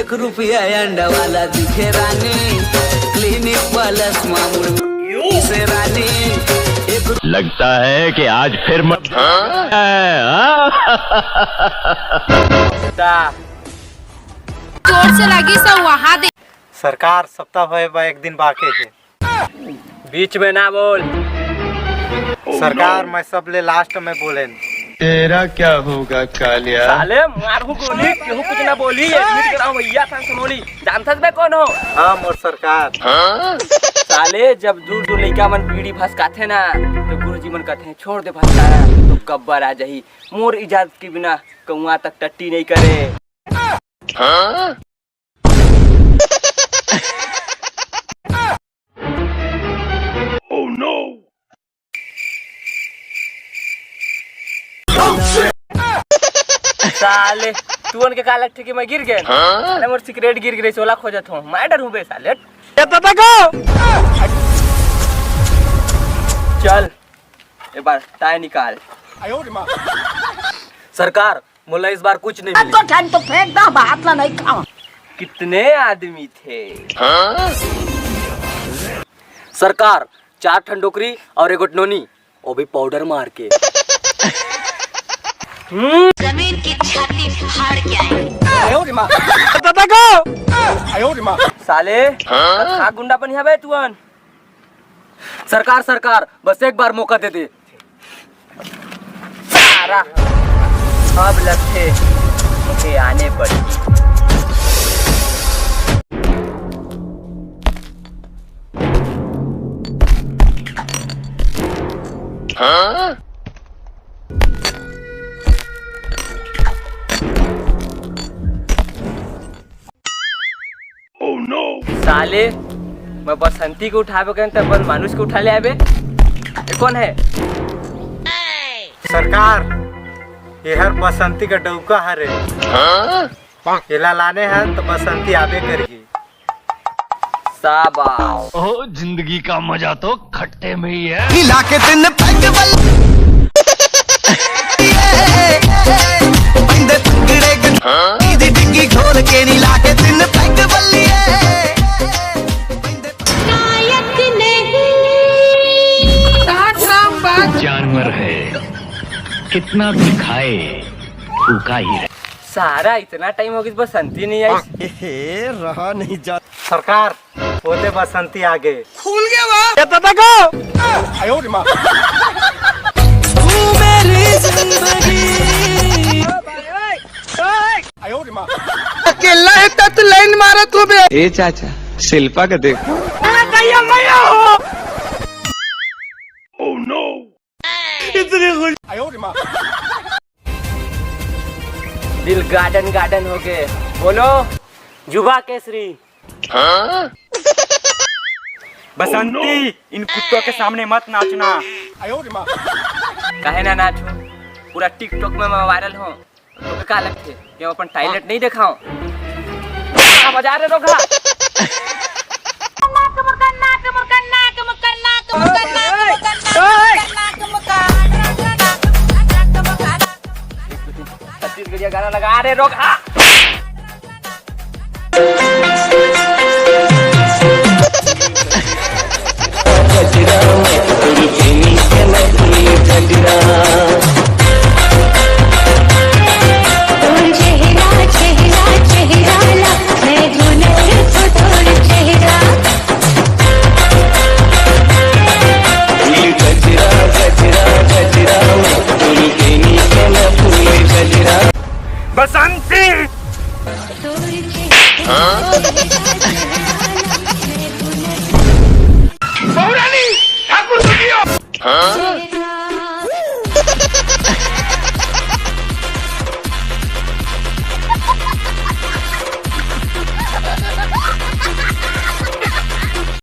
₹1 अंडा वाला दिखे रानी, क्लिनिक प्लस मामूल से रानी। लगता है कि आज फिर जोर से लगी सब वहाँ दे। सरकार सप्ताह भर एक दिन बाकी है। बीच में ना बोल। सरकार मैं सबले लास्ट में बोले। तेरा क्या होगा कालिया? साले मारू गोली, केहू कुछ ना बोली। एडमिट कराओ भैया संसमोली। जानथस बे कौन हो? हाँ मोर सरकार। साले जब दूर दूर लइका मन पीढ़ी भसकाथे ना तो गुरुजी मन कहते हैं छोड़ दे भसकाना तो गब्बर आ जाही। मोर इजाजत के बिना कौआ तक टट्टी नहीं करे। Oh no! साले तू के कालक ठेके मैं गिर गए। अरे मोर सिगरेट गिर गई सोला खोजत हूँ। मैं डर हूँ बे साले। चल एक बार टाई निकाल। सरकार मुल्ला इस बार कुछ नहीं मिला। तो फेंक दो, बात ला नहीं खाओ। कितने आदमी थे? सरकार 4 ठंडोकरी और 1 नोनी, वो भी पाउडर मार के। जमीन की छाती फाड़ के आए। साले खा गुंडा बनिया बे तुअन। सरकार सरकार बस एक बार मौका दे दे। सारा अब लगते मुझे आने पड़ी। Oh no! साले मैं बसंती को उठावे गए तब बस मानुष को उठा ले आबे। ये कौन है? सरकार ये हर बसंती का डौका हरे। एला लाने हैं तो बसंती आबे करेगी। शाबाश। ओ जिंदगी का मजा तो खट्टे में ही है। हिला के दिन पैग बल बंदे तगड़े दी डिग्गी घोल के नी ला के दिन पैग बल्लिए। नायक नहीं जानवर है, कितना भी खाए भूखा ही रहे। सारा इतना टाइम हो गया बसंती नहीं आई। रहा नहीं जा। सरकार पोते बसंती आगे। खुल गया वाह। तू मेरी जिंदगी अकेला है तत लाइन मारा तू बे। ए चाचा शिल्पा का देखो। Oh no! इतनी खुश। दिल गार्डन गार्डन हो गए। बोलो जुबा केसरी। बसंती इन कुत्तों के सामने मत नाचना। काहे ना नाचू? पूरा टिकटॉक में मैं वायरल हूँ। तो क्या लगते कि हम अपन टॉयलेट नहीं दिखाऊं? बजा रहे रोगा। छत्तीसगढ़िया गाना लगा रहे रोगा। बसंती